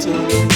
Welcome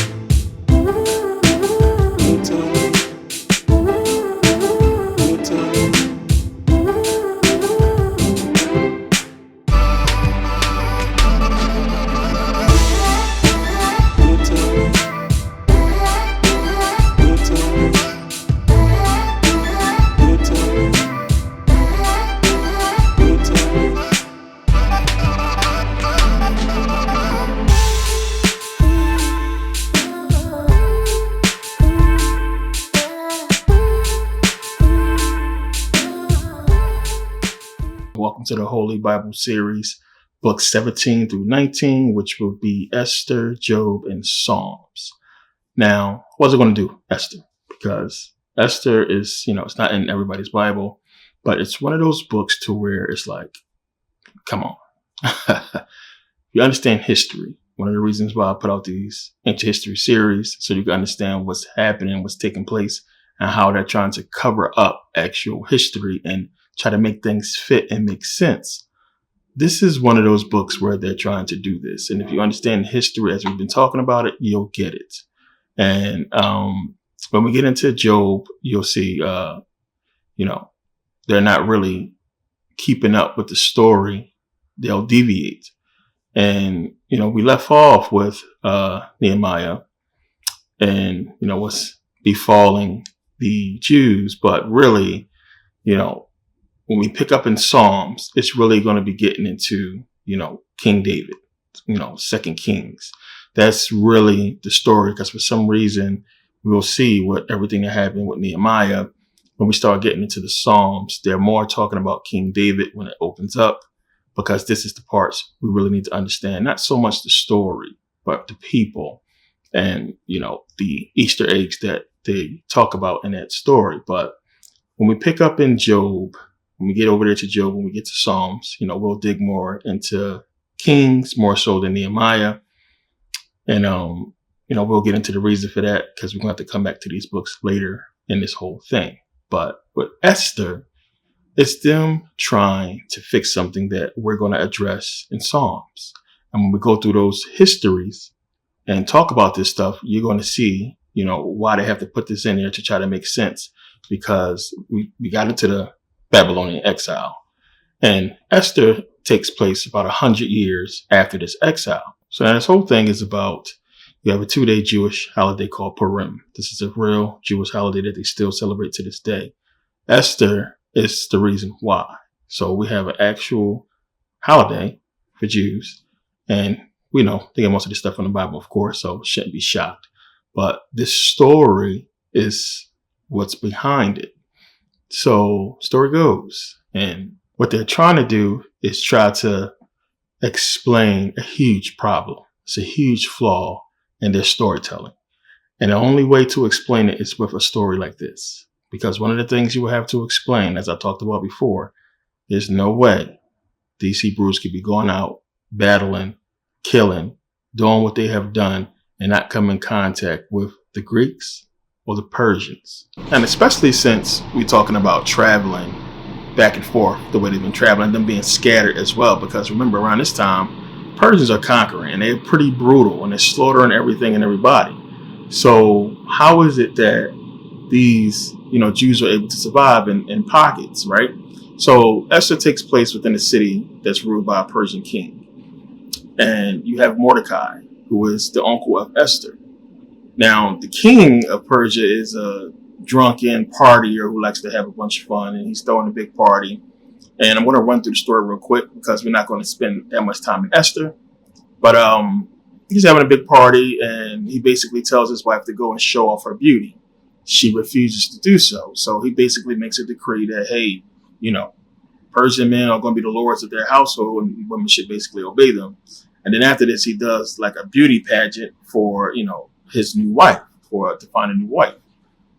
to the Holy Bible series, books 17 through 19, which will be Esther, Job, and Psalms. Now, what's it going to do, Esther? Because Esther is, it's not in everybody's Bible, but it's one of those books to where it's like, come on. You understand history. One of the reasons why I put out these ancient history series, so you can understand what's happening, what's taking place, and how they're trying to cover up actual history and try to make things fit and make sense. This is one of those books where they're trying to do this. And if you understand history as we've been talking about it, you'll get it. And when we get into Job, you'll see, they're not really keeping up with the story. They'll deviate. And, we left off with Nehemiah and, what's befalling the Jews. But really, when we pick up in Psalms, it's really going to be getting into, King David, 2 Kings. That's really the story, because for some reason, we'll see what everything that happened with Nehemiah. When we start getting into the Psalms, they're more talking about King David when it opens up, because this is the parts we really need to understand. Not so much the story, but the people and, the Easter eggs that they talk about in that story. But when we pick up in Job, when we get over there to Job, when we get to Psalms, we'll dig more into Kings, more so than Nehemiah. And, we'll get into the reason for that, because we're going to have to come back to these books later in this whole thing. But with Esther, it's them trying to fix something that we're going to address in Psalms. And when we go through those histories and talk about this stuff, you're going to see, why they have to put this in there to try to make sense, because we got into the Babylonian exile. And Esther takes place about 100 years after this exile. So this whole thing is about, you have a 2-day Jewish holiday called Purim. This is a real Jewish holiday that they still celebrate to this day. Esther is the reason why. So we have an actual holiday for Jews. And we know they get most of this stuff from the Bible, of course, so shouldn't be shocked. But this story is what's behind it. So story goes, and what they're trying to do is try to explain a huge problem. It's a huge flaw in their storytelling. And the only way to explain it is with a story like this. Because one of the things you will have to explain, as I talked about before, there's no way these Hebrews could be going out, battling, killing, doing what they have done, and not come in contact with the Greeks or the Persians. And especially since we're talking about traveling back and forth the way they've been traveling, them being scattered as well. Because remember, around this time, Persians are conquering, and they're pretty brutal, and they're slaughtering everything and everybody. So how is it that these, Jews are able to survive in pockets, right? So Esther takes place within a city that's ruled by a Persian king. And you have Mordecai, who is the uncle of Esther. Now, the king of Persia is a drunken partier who likes to have a bunch of fun, and he's throwing a big party. And I'm going to run through the story real quick, because we're not going to spend that much time in Esther. But he's having a big party, and he basically tells his wife to go and show off her beauty. She refuses to do so. So he basically makes a decree that, hey, Persian men are going to be the lords of their household, and women should basically obey them. And then after this, he does like a beauty pageant for, his new wife, to find a new wife.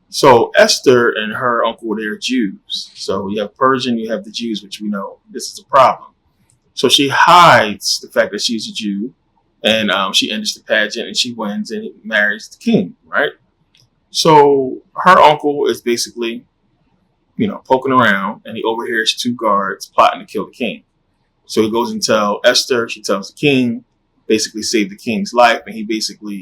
So Esther and her uncle, they're Jews. So you have Persian, you have the Jews, which we know this is a problem. So she hides the fact that she's a Jew, and she enters the pageant, and she wins and marries the king, right? So her uncle is basically, poking around, and he overhears 2 guards plotting to kill the king. So he goes and tells Esther, she tells the king, basically save the king's life. And he basically,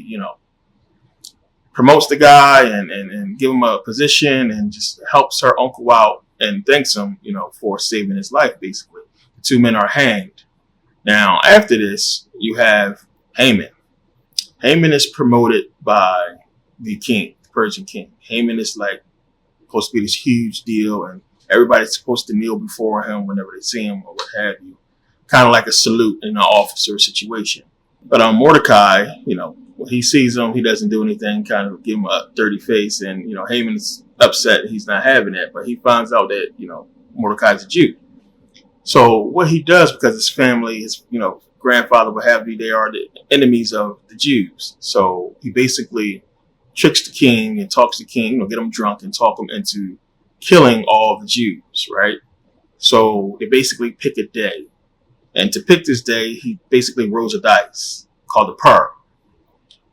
promotes the guy and give him a position and just helps her uncle out and thanks him, for saving his life, basically. The two men are hanged. Now, after this, you have Haman. Haman is promoted by the king, the Persian king. Haman is like supposed to be this huge deal, and everybody's supposed to kneel before him whenever they see him or what have you. Kind of like a salute in an officer situation. But Mordecai, when he sees him, he doesn't do anything, kind of give him a dirty face. And, Haman's upset. He's not having that. But he finds out that, Mordecai's a Jew. So what he does, because his family, his, grandfather, what have you, they are the enemies of the Jews. So he basically tricks the king and talks to the king, get him drunk and talk him into killing all the Jews, right? So they basically pick a day. And to pick this day, he basically rolls a dice called a pur.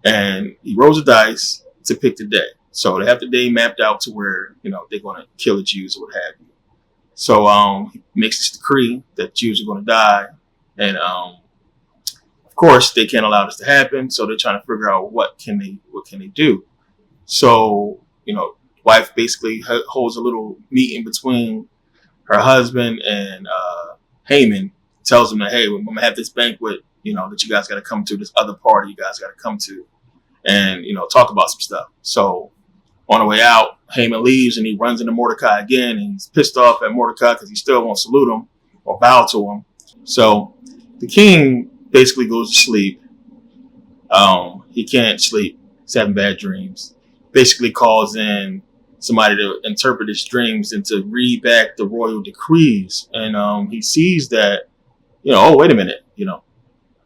And he rolls the dice to pick the day. So they have the day mapped out to where, they're going to kill the Jews or what have you. So he makes this decree that Jews are going to die. And of course, they can't allow this to happen. So they're trying to figure out what can they do. So, wife basically holds a little meeting between her husband and Haman, tells him that, hey, I'm going to have this banquet, that you guys got to come to, this other party you guys got to come to. And, talk about some stuff. So on the way out, Haman leaves and he runs into Mordecai again. And he's pissed off at Mordecai because he still won't salute him or bow to him. So the king basically goes to sleep. He can't sleep. He's having bad dreams. Basically calls in somebody to interpret his dreams and to read back the royal decrees. And he sees that, oh, wait a minute,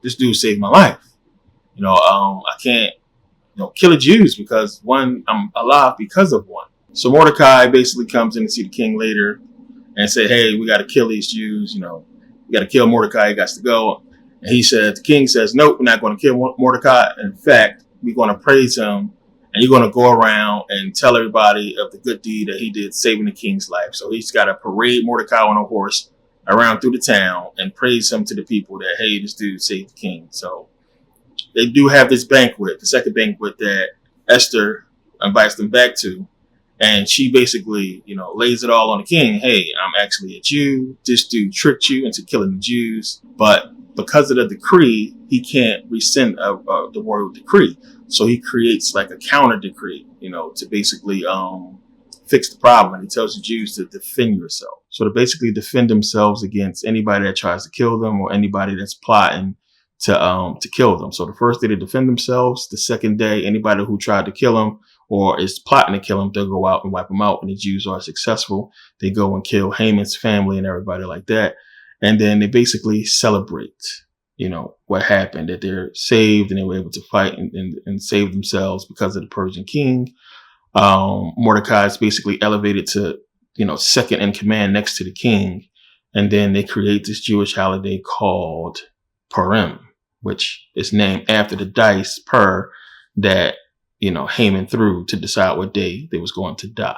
this dude saved my life. I can't, kill the Jews because one, I'm alive because of one. So Mordecai basically comes in to see the king later and say, hey, we got to kill these Jews. We got to kill Mordecai. He got to go. And the king says, nope, we're not going to kill Mordecai. In fact, we're going to praise him. And you're going to go around and tell everybody of the good deed that he did saving the king's life. So he's got to parade Mordecai on a horse around through the town and praise him to the people that, hey, this dude saved the king. So they do have this banquet, the second banquet that Esther invites them back to. And she basically, lays it all on the king. Hey, I'm actually a Jew. This dude tricked you into killing the Jews. But because of the decree, he can't rescind the royal decree. So he creates like a counter decree, to basically fix the problem. And he tells the Jews to defend yourself. So to basically defend themselves against anybody that tries to kill them or anybody that's plotting to kill them. So the first day they defend themselves. The second day, anybody who tried to kill them or is plotting to kill them, they'll go out and wipe them out. And the Jews are successful. They go and kill Haman's family and everybody like that. And then they basically celebrate, what happened, that they're saved and they were able to fight and save themselves because of the Persian king. Mordecai is basically elevated to, second in command next to the king. And then they create this Jewish holiday called Purim, which is named after the dice pur that, Haman threw to decide what day they was going to die.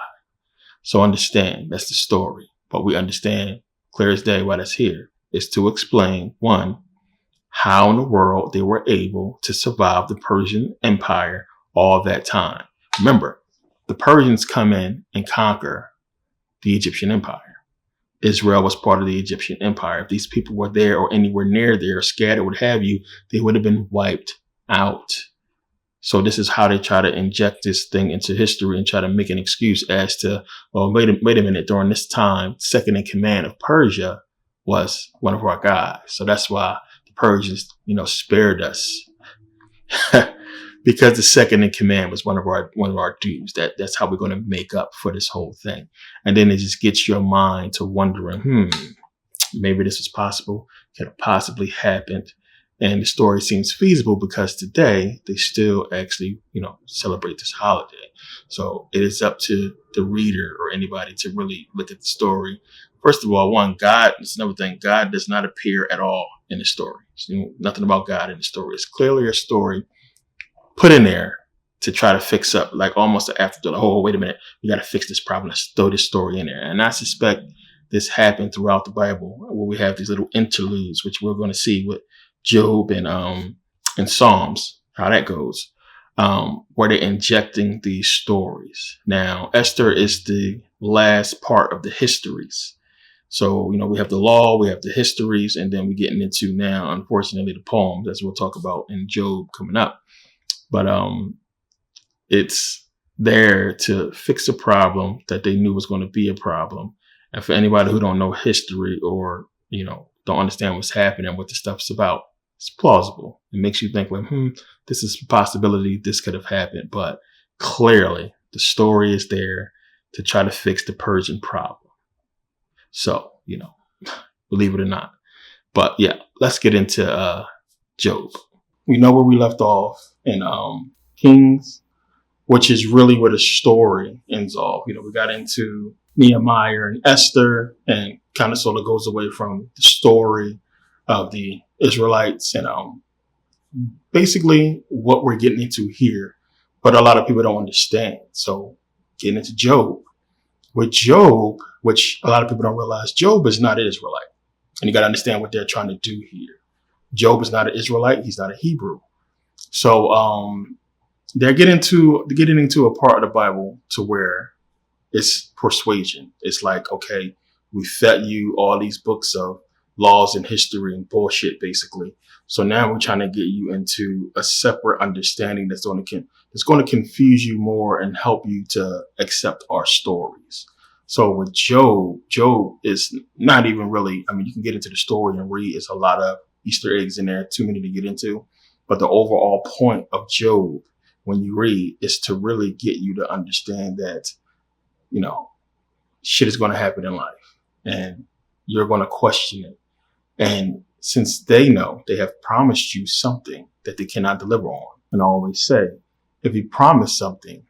So understand, that's the story. But we understand clear as day why that's here is to explain, one, how in the world they were able to survive the Persian Empire all that time. Remember, the Persians come in and conquer the Egyptian Empire. Israel was part of the Egyptian Empire. If these people were there or anywhere near there, scattered, what have you, they would have been wiped out. So this is how they try to inject this thing into history and try to make an excuse as to, well, wait a minute, during this time, second in command of Persia was one of our guys. So that's why the Persians, spared us because the second in command was one of our dudes. That's how we're going to make up for this whole thing. And then it just gets your mind to wondering, maybe this was possible. Could have possibly happened. And the story seems feasible because today they still actually, celebrate this holiday. So it is up to the reader or anybody to really look at the story. First of all, God, it's another thing. God does not appear at all in the story. Nothing about God in the story. It's clearly a story put in there to try to fix up, like almost an afterthought. Oh, wait a minute. We got to fix this problem. Let's throw this story in there. And I suspect this happened throughout the Bible where we have these little interludes, which we're going to see with Job and in Psalms, how that goes, where they're injecting these stories. Now, Esther is the last part of the histories. So, we have the law, we have the histories, and then we're getting into now, unfortunately, the poems, as we'll talk about in Job coming up. But it's there to fix a problem that they knew was going to be a problem. And for anybody who don't know history or, don't understand what's happening, what the stuff's about, it's plausible. It makes you think, like, this is a possibility. This could have happened. But clearly, the story is there to try to fix the Persian problem. So, believe it or not. But yeah, let's get into Job. We know where we left off in Kings, which is really where the story ends off. We got into Nehemiah and Esther, and kind of sort of goes away from the story of the Israelites and basically what we're getting into here. But a lot of people don't understand. So getting into Job. With Job, which a lot of people don't realize, Job is not an Israelite. And you got to understand what they're trying to do here. Job is not an Israelite. He's not a Hebrew. So they're getting into a part of the Bible to where it's persuasion. It's like, okay, we fed you all these books of laws and history and bullshit, basically. So now we're trying to get you into a separate understanding that's going to confuse you more and help you to accept our stories. So with Job is not even really, you can get into the story and read. It's a lot of Easter eggs in there, too many to get into. But the overall point of Job, when you read, is to really get you to understand that, shit is going to happen in life and you're going to question it. And since they know they have promised you something that they cannot deliver on, and I always say, if you promise something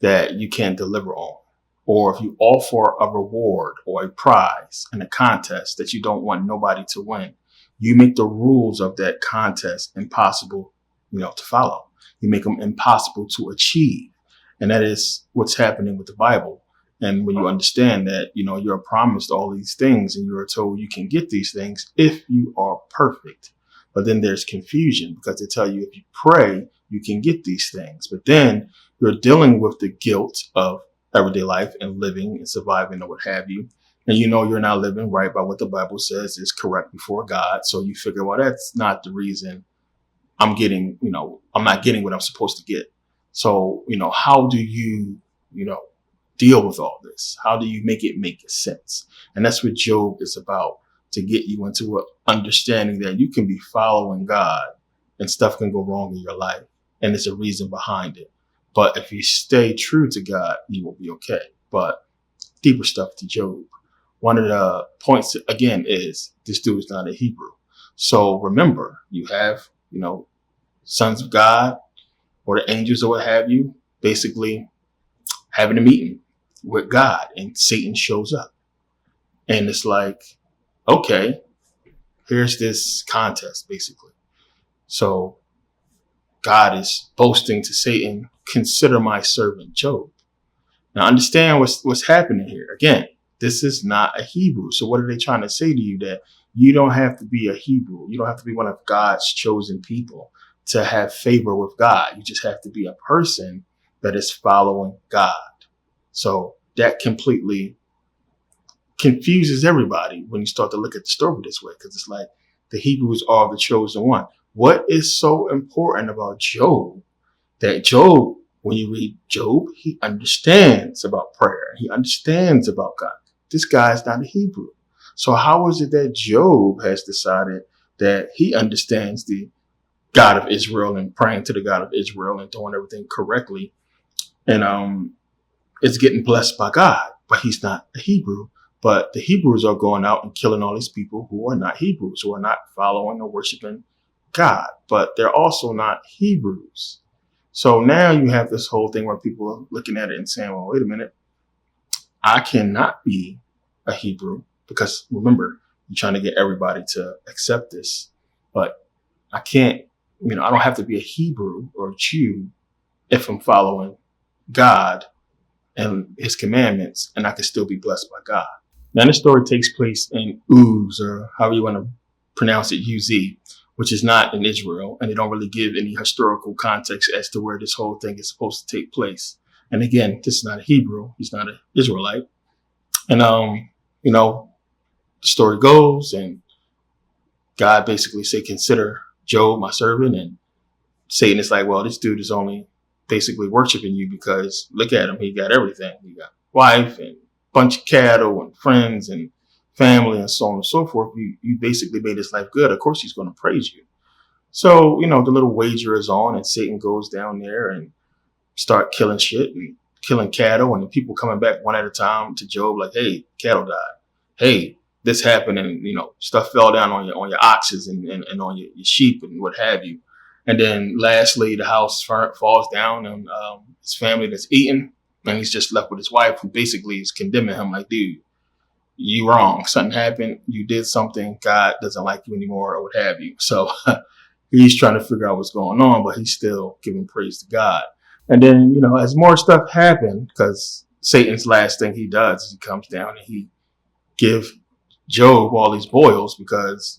that you can't deliver on, or if you offer a reward or a prize in a contest that you don't want nobody to win, you make the rules of that contest impossible, to follow. You make them impossible to achieve. And that is what's happening with the Bible. And when you understand that, you're promised all these things and you're told you can get these things if you are perfect. But then there's confusion because they tell you if you pray, you can get these things. But then you're dealing with the guilt of everyday life and living and surviving or what have you. And you're not living right by what the Bible says is correct before God. So you figure, well, that's not the reason I'm not getting what I'm supposed to get. So, how do you, deal with all this? How do you make sense? And that's what Job is about, to get you into an understanding that you can be following God and stuff can go wrong in your life. And there's a reason behind it. But if you stay true to God, you will be okay. But deeper stuff to Job. One of the points, again, is this dude is not a Hebrew. So remember, you have, sons of God or the angels or what have you, basically having a meeting with God, and Satan shows up. And it's like, okay, here's this contest, basically. So God is boasting to Satan, consider my servant Job. Now understand what's happening here. Again, this is not a Hebrew. So what are they trying to say to you? That you don't have to be a Hebrew. You don't have to be one of God's chosen people to have favor with God. You just have to be a person that is following God. So that completely confuses everybody when you start to look at the story this way, because it's like the Hebrews are the chosen one. What is so important about Job that Job, when you read Job, he understands about prayer. He understands about God. This guy is not a Hebrew. So how is it that Job has decided that he understands the God of Israel and praying to the God of Israel and doing everything correctly, and is getting blessed by God, but he's not a Hebrew? But the Hebrews are going out and killing all these people who are not Hebrews, who are not following or worshiping God, but they're also not Hebrews. So now you have this whole thing where people are looking at it and saying, well, wait a minute, I cannot be a Hebrew, because remember, you're trying to get everybody to accept this, but I can't, I don't have to be a Hebrew or a Jew if I'm following God and his commandments, and I can still be blessed by God. Now, this story takes place in Uz, or however you want to pronounce it, UZ, which is not in Israel. And they don't really give any historical context as to where this whole thing is supposed to take place. And again, this is not a Hebrew. He's not an Israelite. And, the story goes, and God basically say, consider Job my servant. And Satan is like, well, this dude is only basically worshiping you because look at him. He got everything. He got wife and bunch of cattle and friends and family and so on and so forth. You basically made his life good. Of course, he's going to praise you. So, the little wager is on, and Satan goes down there and start killing shit and killing cattle, and the people coming back one at a time to Job like, hey, cattle died. Hey, this happened, and stuff fell down on your oxes and on your sheep and what have you. And then lastly, the house falls down on his family that's eating, and he's just left with his wife, who basically is condemning him like, dude, you wrong. Something happened. You did something. God doesn't like you anymore, or what have you. So he's trying to figure out what's going on, but he's still giving praise to God. And then, as more stuff happened, because Satan's last thing he does is he comes down and he gives Job all these boils because,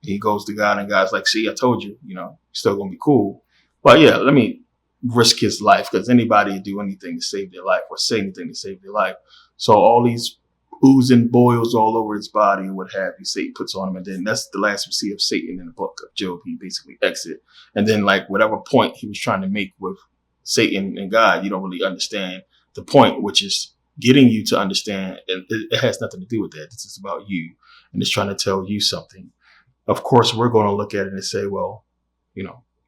he goes to God and God's like, see, I told you, you're still going to be cool. But yeah, let me risk his life, because anybody would do anything to save their life or say anything to save their life. So all these oozing boils all over his body and what have you, Satan puts on him. And then that's the last we see of Satan in the book of Job. He basically exits. And then like whatever point he was trying to make with Satan and God, you don't really understand the point, which is getting you to understand. And it has nothing to do with that. This is about you, and it's trying to tell you something. Of course, we're going to look at it and say, well,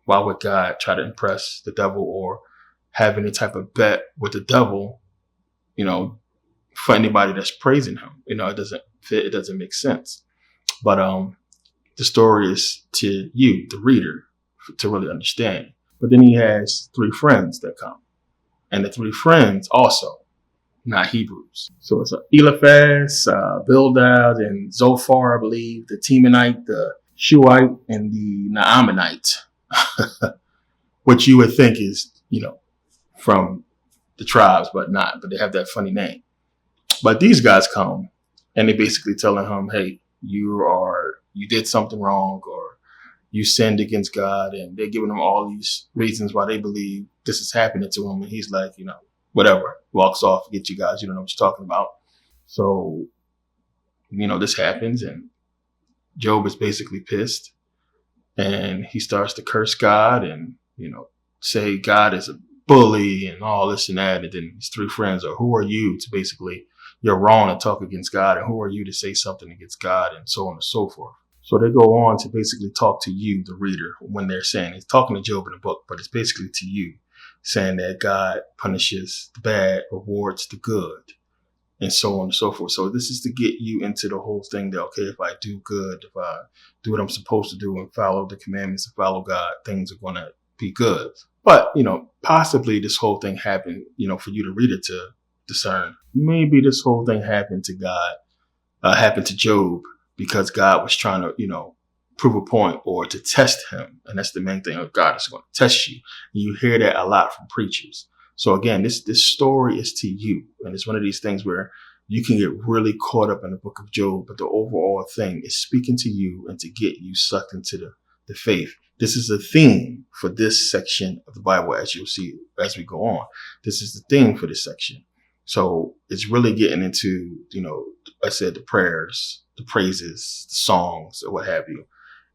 why would God try to impress the devil or have any type of bet with the devil, for anybody that's praising him? It doesn't fit. It doesn't make sense. But the story is to you, the reader, to really understand. But then he has 3 friends that come. And the 3 friends also not Hebrews. So it's Eliphaz, Bildad, and Zophar, I believe, the Temanite, the Shuhite, and the Naamanite. Which you would think is, from the tribes, but not. But they have that funny name. But these guys come, and they basically telling him, hey, you did something wrong, or you sinned against God, and they're giving him all these reasons why they believe this is happening to him. And he's like, whatever, walks off, forget you guys, you don't know what you're talking about. So, this happens, and Job is basically pissed, and he starts to curse God and, say God is a bully and all this and that. And then his 3 friends are, who are you to basically, you're wrong to talk against God, and who are you to say something against God, and so on and so forth. So they go on to basically talk to you, the reader, when they're saying, he's talking to Job in the book, but it's basically to you, saying that God punishes the bad, rewards the good, and so on and so forth. So this is to get you into the whole thing that, okay, if I do good, if I do what I'm supposed to do and follow the commandments and follow God, things are going to be good. But, possibly this whole thing happened, for you to read it to discern. Maybe this whole thing happened to God, happened to Job, because God was trying to, prove a point or to test him. And that's the main thing. God is going to test you. And you hear that a lot from preachers. So again, this story is to you. And it's one of these things where you can get really caught up in the book of Job, but the overall thing is speaking to you and to get you sucked into the faith. This is a theme for this section of the Bible, as you'll see as we go on. This is the theme for this section. So it's really getting into, I said, the prayers, the praises, the songs, or what have you.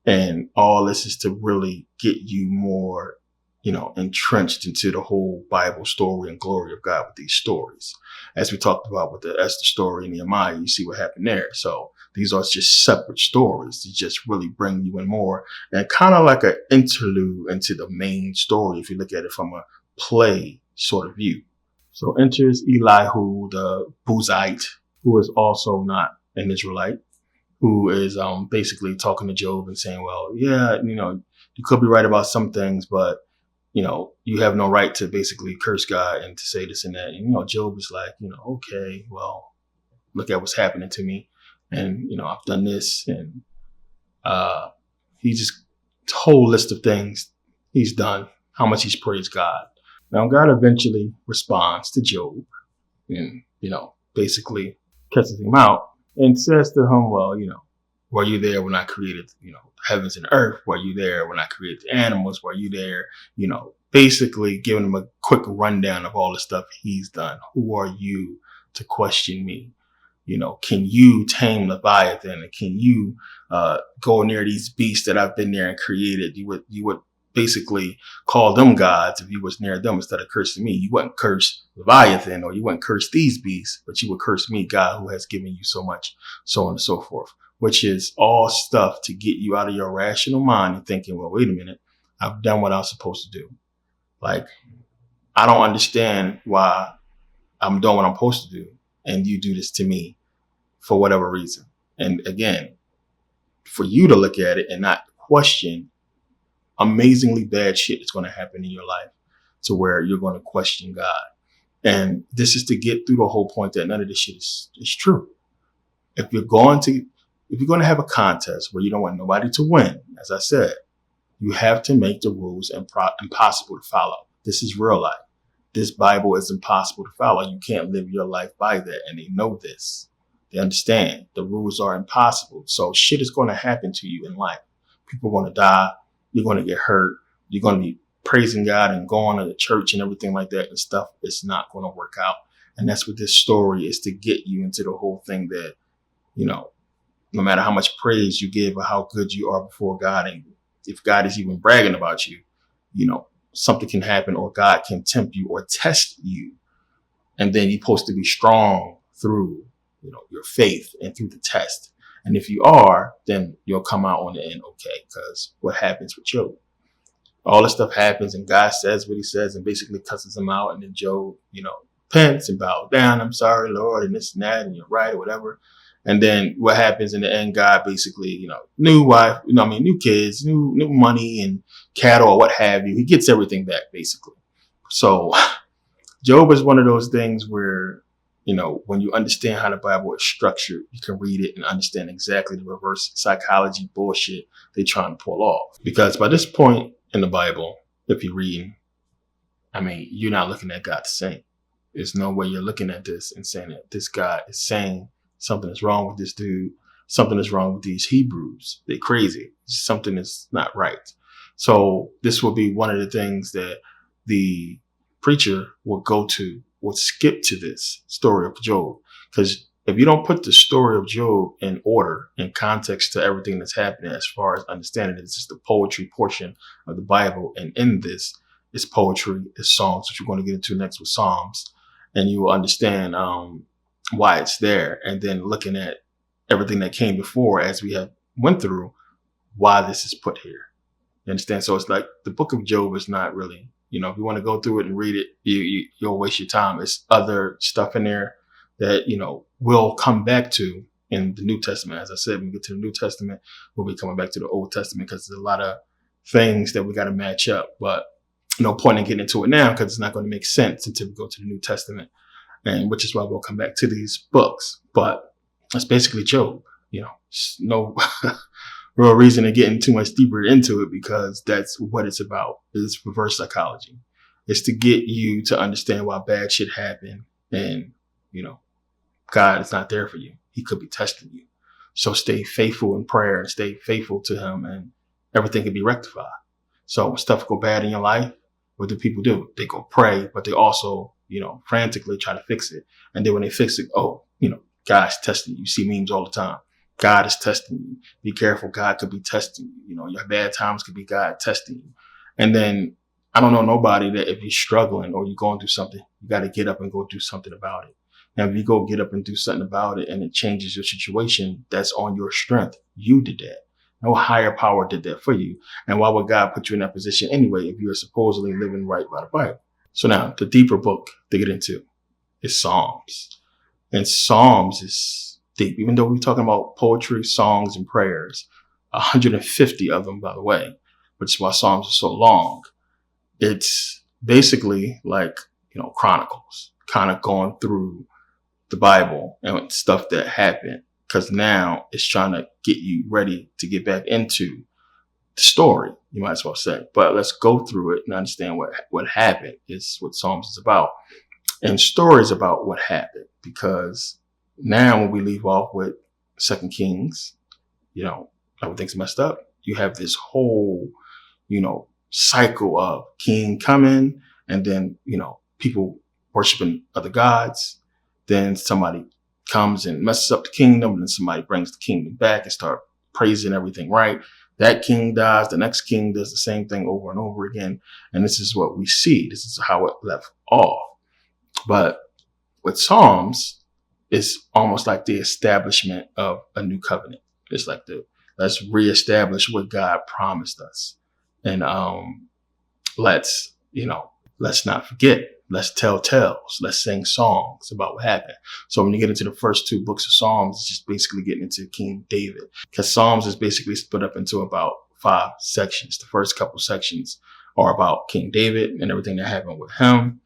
And all this is to really get you more, entrenched into the whole Bible story and glory of God with these stories. As we talked about with the Esther story and Nehemiah, you see what happened there. So these are just separate stories to just really bring you in more, and kind of like an interlude into the main story, if you look at it from a play sort of view. So enters Elihu, the Buzite, who is also not an Israelite, who is basically talking to Job and saying, well, yeah, you could be right about some things, but, you have no right to basically curse God and to say this and that. And, Job is like, okay, well, look at what's happening to me. And, I've done this. And he just whole list of things he's done, how much he's praised God. Now, God eventually responds to Job and, basically catches him out and says to him, well, Were you there when I created, heavens and earth? Were you there when I created the animals? Were you there? Basically giving him a quick rundown of all the stuff he's done. Who are you to question me? Can you tame Leviathan? And can you go near these beasts that I've been there and created? You would basically call them gods if you was near them instead of cursing me. You wouldn't curse Leviathan or you wouldn't curse these beasts, but you would curse me, God, who has given you so much, so on and so forth, which is all stuff to get you out of your rational mind and thinking, well, wait a minute, I've done what I was supposed to do. Like, I don't understand why I'm doing what I'm supposed to do and you do this to me for whatever reason. And again, for you to look at it and not question, amazingly bad shit is going to happen in your life to where you're going to question God. And this is to get through the whole point that none of this shit is true. If you're going to have a contest where you don't want nobody to win, as I said, you have to make the rules impossible to follow. This is real life. This Bible is impossible to follow. You can't live your life by that. And they know this. They understand the rules are impossible. So shit is going to happen to you in life. People are going to die. You're going to get hurt. You're going to be praising God and going to the church and everything like that and stuff. It's not going to work out. And that's what this story is, to get you into the whole thing that, no matter how much praise you give or how good you are before God, and if God is even bragging about you, something can happen or God can tempt you or test you. And then you're supposed to be strong through, your faith and through the test. And if you are, then you'll come out on the end okay. Because what happens with Job? All this stuff happens and God says what he says and basically cusses him out. And then Job, repents and bows down. I'm sorry, Lord, and this and that, and you're right, or whatever. And then what happens in the end? God basically, new wife, new kids, new money and cattle or what have you. He gets everything back basically. So Job is one of those things where, when you understand how the Bible is structured, you can read it and understand exactly the reverse psychology bullshit they're trying to pull off. Because by this point in the Bible, if you're reading, you're not looking at God the same. There's no way you're looking at this and saying that this God is saying something is wrong with this dude. Something is wrong with these Hebrews. They're crazy. Something is not right. So this will be one of the things that the preacher will skip to this story of Job. Because if you don't put the story of Job in order, in context to everything that's happening, as far as understanding it, it's just the poetry portion of the Bible. And in this, it's poetry, it's Psalms, which we're going to get into next with Psalms. And you will understand why it's there. And then looking at everything that came before, as we have went through, why this is put here. You understand? So it's like the book of Job is not really, if you want to go through it and read it, you'll waste your time. It's other stuff in there that, we'll come back to in the New Testament. As I said, when we get to the New Testament, we'll be coming back to the Old Testament because there's a lot of things that we got to match up. But no point in getting into it now because it's not going to make sense until we go to the New Testament. And which is why we'll come back to these books. But that's basically Job. No real reason to get too much deeper into it because that's what it's about. It's reverse psychology. It's to get you to understand why bad shit happened and, God is not there for you. He could be testing you. So stay faithful in prayer and stay faithful to him and everything can be rectified. So when stuff go bad in your life, what do people do? They go pray, but they also, frantically try to fix it. And then when they fix it, God's testing you. You see memes all the time. God is testing you. Be careful. God could be testing you. Your bad times could be God testing you. And then I don't know nobody that if you're struggling or you're going through something, you got to get up and go do something about it. Now, if you go get up and do something about it and it changes your situation, that's on your strength. You did that. No higher power did that for you. And why would God put you in that position anyway if you're supposedly living right by the Bible? So now the deeper book to get into is Psalms. And Psalms is deep. Even though we're talking about poetry, songs, and prayers, 150 of them, by the way, which is why Psalms are so long. It's basically like, Chronicles, kind of going through the Bible and stuff that happened. Because now it's trying to get you ready to get back into the story, you might as well say. But let's go through it and understand what happened is what Psalms is about. And stories about what happened. Because now when we leave off with 2 Kings, everything's messed up, you have this whole, cycle of king coming, and then, people worshiping other gods. Then somebody comes and messes up the kingdom, and then somebody brings the kingdom back and start praising everything right. That king dies, the next king does the same thing over and over again. And this is what we see. This is how it left off. But with Psalms, it's almost like the establishment of a new covenant. It's like let's reestablish what God promised us. And let's not forget. Let's tell tales. Let's sing songs about what happened. So when you get into the first two books of Psalms, it's just basically getting into King David. Because Psalms is basically split up into about 5 sections. The first couple sections are about King David and everything that happened with him.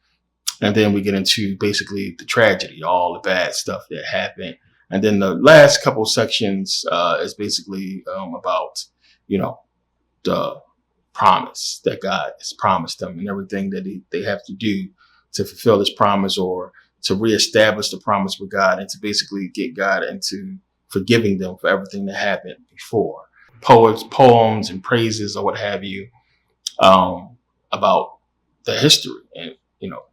And then we get into basically the tragedy, all the bad stuff that happened. And then the last couple sections is basically about, the promise that God has promised them and everything that they have to do to fulfill this promise, or to reestablish the promise with God, and to basically get God into forgiving them for everything that happened before. Poems and praises or what have you, about the history and,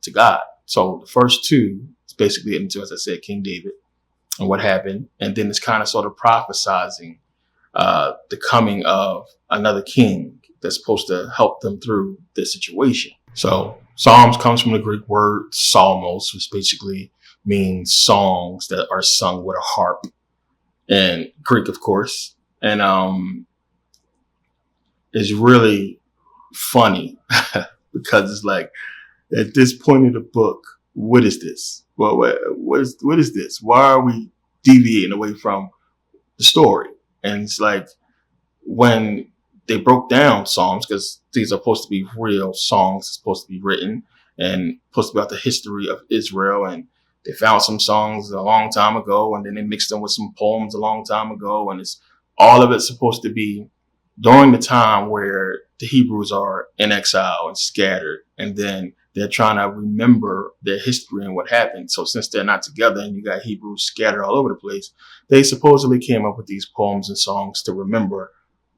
to God. So the first two is basically into, as I said, King David and what happened. And then it's kind of sort of prophesizing the coming of another king that's supposed to help them through this situation. So Psalms comes from the Greek word psalmos, which basically means songs that are sung with a harp, and Greek, of course. And it's really funny because it's like, at this point in the book, what is this? Well, what is this? Why are we deviating away from the story? And it's like, when they broke down Psalms, because these are supposed to be real songs, supposed to be written and supposed to be about the history of Israel. And they found some songs a long time ago, and then they mixed them with some poems a long time ago. And all of it's supposed to be during the time where the Hebrews are in exile and scattered. And then they're trying to remember their history and what happened. So since they're not together and you got Hebrews scattered all over the place, they supposedly came up with these poems and songs to remember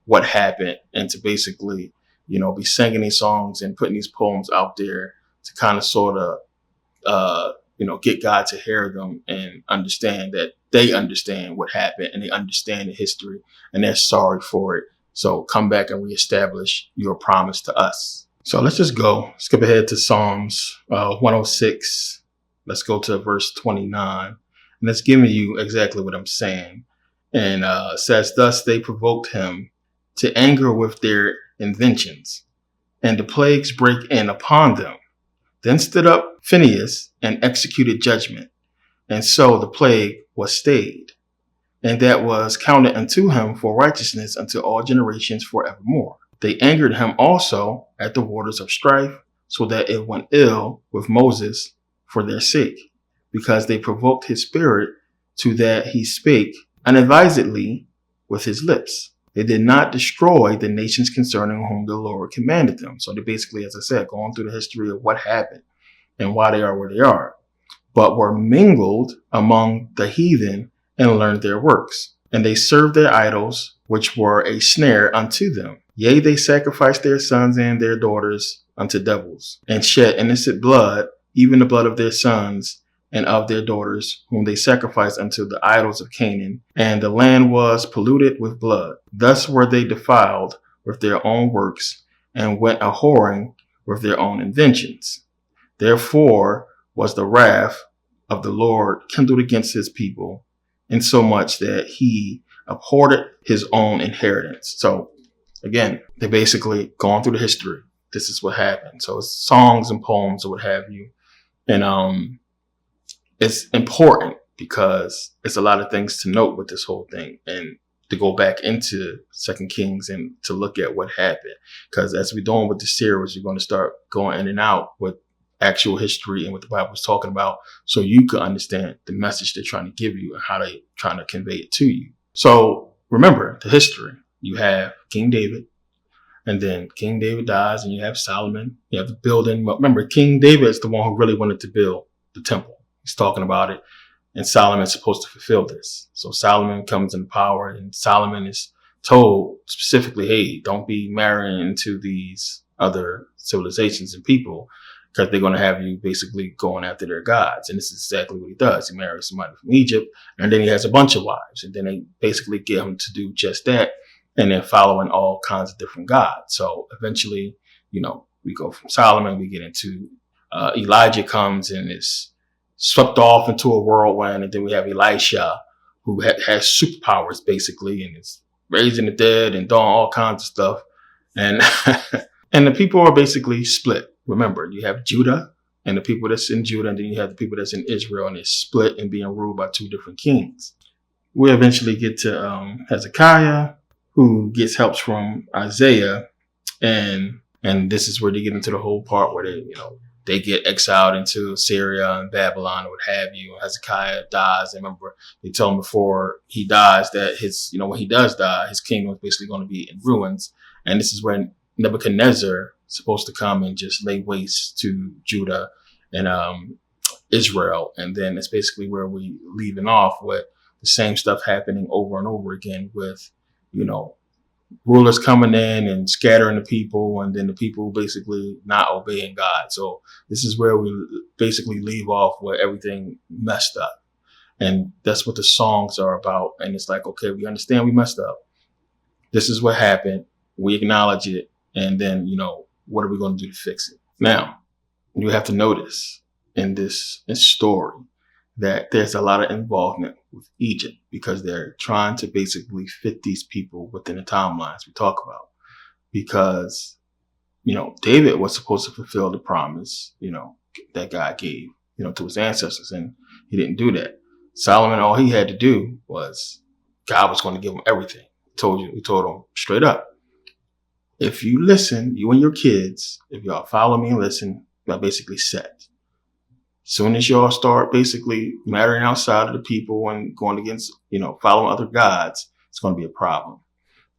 what happened, and to basically, be singing these songs and putting these poems out there to kind of sort of, get God to hear them and understand that they understand what happened and they understand the history and they're sorry for it. So come back and reestablish your promise to us. So let's just skip ahead to Psalms 106. Let's go to verse 29. And it's giving you exactly what I'm saying. And it says, thus they provoked him to anger with their inventions, and the plagues break in upon them. Then stood up Phinehas and executed judgment. And so the plague was stayed, and that was counted unto him for righteousness unto all generations forevermore. They angered him also at the waters of strife, so that it went ill with Moses for their sake, because they provoked his spirit to that he spake unadvisedly with his lips. They did not destroy the nations concerning whom the Lord commanded them. So they basically, as I said, going through the history of what happened and why they are where they are, but were mingled among the heathen and learned their works. And they served their idols, which were a snare unto them. Yea, they sacrificed their sons and their daughters unto devils, and shed innocent blood, even the blood of their sons and of their daughters, whom they sacrificed unto the idols of Canaan, and the land was polluted with blood. Thus were they defiled with their own works, and went a-whoring with their own inventions. Therefore was the wrath of the Lord kindled against his people, insomuch that he abhorred his own inheritance. So again, they basically gone through the history. This is what happened. So it's songs and poems or what have you. And it's important because it's a lot of things to note with this whole thing, and to go back into 2 Kings and to look at what happened. Because as we're doing with the series, you're going to start going in and out with actual history and what the Bible is talking about, so you can understand the message they're trying to give you and how they're trying to convey it to you. So remember the history. You have King David, and then King David dies, and you have Solomon. You have the building. But remember, King David is the one who really wanted to build the temple. He's talking about it And Solomon's supposed to fulfill this. So Solomon comes into power, and Solomon is told specifically, hey, don't be marrying into these other civilizations and people, because they're going to have you basically going after their gods. And this is exactly what he does. He marries somebody from Egypt, and then he has a bunch of wives, and then they basically get him to do just that, and then following all kinds of different gods. So eventually, we go from Solomon, we get into Elijah comes and is swept off into a whirlwind, and then we have Elisha, who has superpowers basically, and is raising the dead and doing all kinds of stuff. And and the people are basically split. Remember, you have Judah and the people that's in Judah, and then you have the people that's in Israel, and it's split and being ruled by two different kings. We eventually get to Hezekiah, who gets help from Isaiah, and this is where they get into the whole part where they get exiled into Syria and Babylon or what have you. Hezekiah dies. And remember, they told him before he dies that when he does die, his kingdom is basically going to be in ruins. And this is when Nebuchadnezzar is supposed to come and just lay waste to Judah and Israel. And then it's basically where we leaving off with the same stuff happening over and over again with, rulers coming in and scattering the people, and then the people basically not obeying God. So this is where we basically leave off where everything messed up. And that's what the songs are about. And it's like, okay, we understand we messed up. This is what happened. We acknowledge it. And then, what are we going to do to fix it? Now, you have to notice in this story that there's a lot of involvement with Egypt, because they're trying to basically fit these people within the timelines we talk about. Because, David was supposed to fulfill the promise, that God gave, to his ancestors, and he didn't do that. Solomon, all he had to do was God was going to give him everything. He told him straight up, if you listen, you and your kids, if y'all follow me and listen, y'all basically set. Soon as y'all start basically marrying outside of the people and going against, following other gods, it's going to be a problem.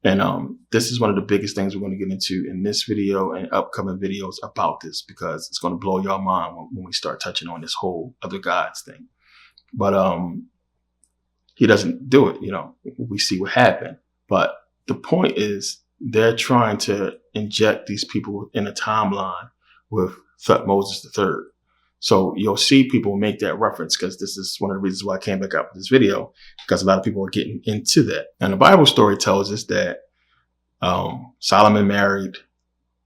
And this is one of the biggest things we're going to get into in this video and upcoming videos about this, because it's going to blow your mind when we start touching on this whole other gods thing. But he doesn't do it. We see what happened. But the point is, they're trying to inject these people in a timeline with Thutmose III. So you'll see people make that reference, because this is one of the reasons why I came back up with this video, because a lot of people are getting into that. And the Bible story tells us that Solomon married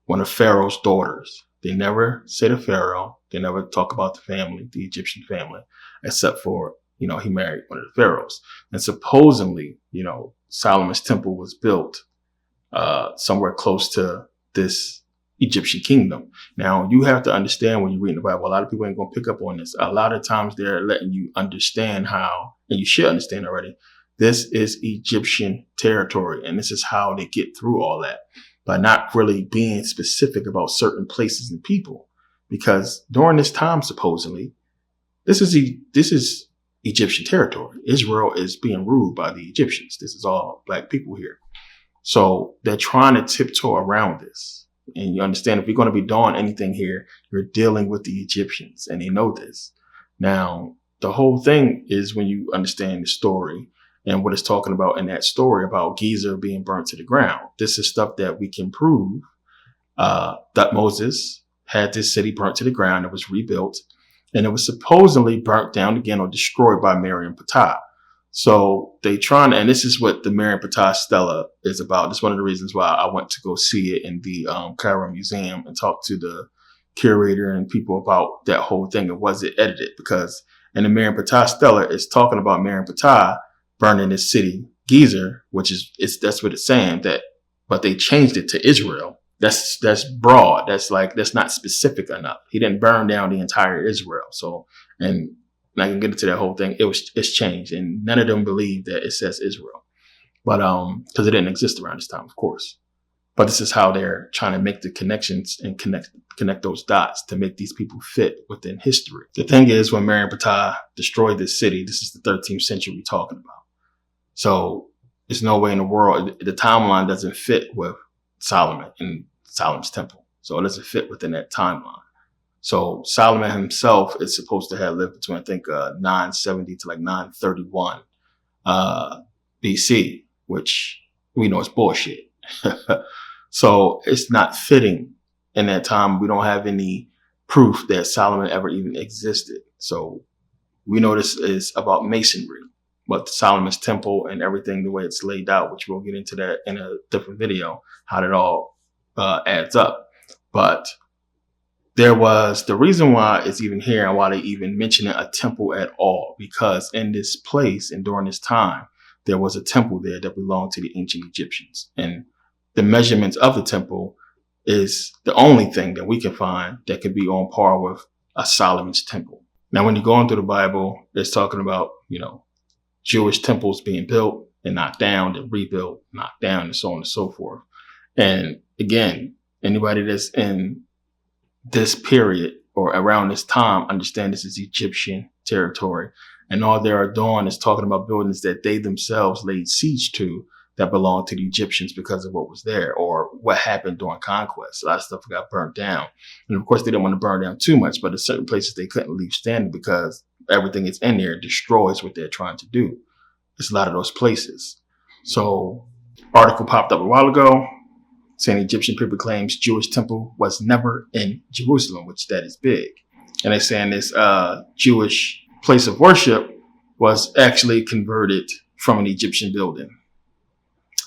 one of Pharaoh's daughters. They never say the Pharaoh. They never talk about the family, the Egyptian family, except for, he married one of the pharaohs. And supposedly, Solomon's temple was built somewhere close to this Egyptian kingdom. Now, you have to understand when you read the Bible, a lot of people ain't going to pick up on this. A lot of times they're letting you understand how, and you should understand already, this is Egyptian territory. And this is how they get through all that, by not really being specific about certain places and people. Because during this time, supposedly, this is Egyptian territory. Israel is being ruled by the Egyptians. This is all black people here. So they're trying to tiptoe around this. And you understand, if you're going to be doing anything here, you're dealing with the Egyptians, and they know this. Now, the whole thing is, when you understand the story and what it's talking about in that story about Gezer being burnt to the ground, this is stuff that we can prove that Moses had this city burnt to the ground. It was rebuilt, and it was supposedly burnt down again or destroyed by Merkabah. So they trying to, and this is what the Merkabah stela is about. This is one of the reasons why I went to go see it in the Cairo Museum and talk to the curator and people about that whole thing and was it edited, because in the Merkabah stela it's talking about Merkabah burning this city Gezer, which that's what it's saying, that, but they changed it to Israel. That's broad. That's not specific enough. He didn't burn down the entire Israel. So, and I can get into that whole thing. It's changed, and none of them believe that it says Israel, but because it didn't exist around this time, of course. But this is how they're trying to make the connections and connect those dots to make these people fit within history. The thing is, when Merkabah destroyed this city, this is the 13th century we're talking about. So there's no way in the world, the timeline doesn't fit with Solomon and Solomon's temple. So it doesn't fit within that timeline. So Solomon himself is supposed to have lived between, I think, 970 to like 931 BC, which we know is bullshit. So it's not fitting in that time. We don't have any proof that Solomon ever even existed. So we know this is about masonry, but Solomon's temple and everything, the way it's laid out, which we'll get into that in a different video, how that all adds up. But there was the reason why it's even here and why they even mention a temple at all, because in this place and during this time, there was a temple there that belonged to the ancient Egyptians. And the measurements of the temple is the only thing that we can find that could be on par with a Solomon's temple. Now, when you go into the Bible, it's talking about, Jewish temples being built and knocked down, and rebuilt, knocked down, and so on and so forth. And again, anybody that's in this period or around this time understand this is Egyptian territory. And all they are doing is talking about buildings that they themselves laid siege to that belonged to the Egyptians because of what was there or what happened during conquest. A lot of stuff got burnt down. And of course, they didn't want to burn down too much, but there's certain places they couldn't leave standing because everything that's in there destroys what they're trying to do. It's a lot of those places. So article popped up a while ago saying Egyptian people claims Jewish temple was never in Jerusalem, which that is big. And they're saying this Jewish place of worship was actually converted from an Egyptian building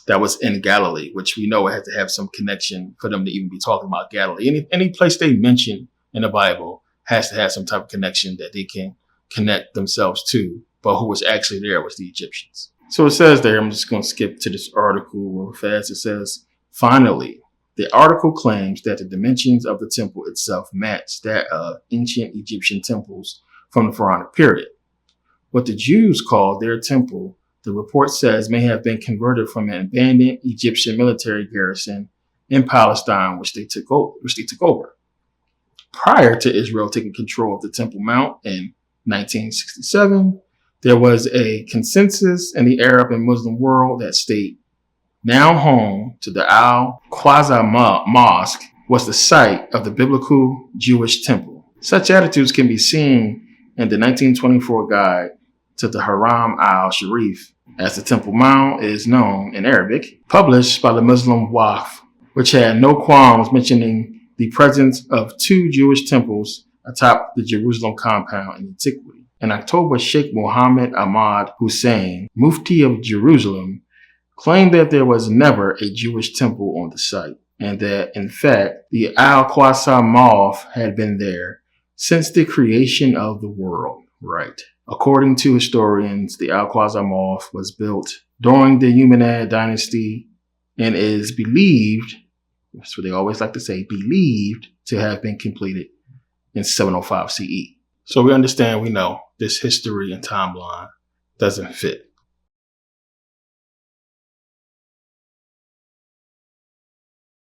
that was in Galilee, which we know it had to have some connection for them to even be talking about Galilee. Any place they mention in the Bible has to have some type of connection that they can connect themselves to. But who was actually there was the Egyptians. So it says there, I'm just going to skip to this article real fast. It says, finally, the article claims that the dimensions of the temple itself match that of ancient Egyptian temples from the Pharaonic period. What the Jews called their temple, the report says, may have been converted from an abandoned Egyptian military garrison in Palestine, which they took over. Prior to Israel taking control of the Temple Mount in 1967, there was a consensus in the Arab and Muslim world that state, now home to the Al-Aqsa Mosque, was the site of the biblical Jewish temple. Such attitudes can be seen in the 1924 guide to the Haram al-Sharif, as the Temple Mount is known in Arabic, published by the Muslim Waqf, which had no qualms mentioning the presence of two Jewish temples atop the Jerusalem compound in antiquity. In October, Sheikh Mohammed Ahmad Hussein, Mufti of Jerusalem, claimed that there was never a Jewish temple on the site, and that, in fact, the Al-Aqsa Mosque had been there since the creation of the world. Right. According to historians, the Al-Aqsa Mosque was built during the Umayyad dynasty and is believed, that's what they always like to say, believed to have been completed in 705 CE. So we understand, we know this history and timeline doesn't fit.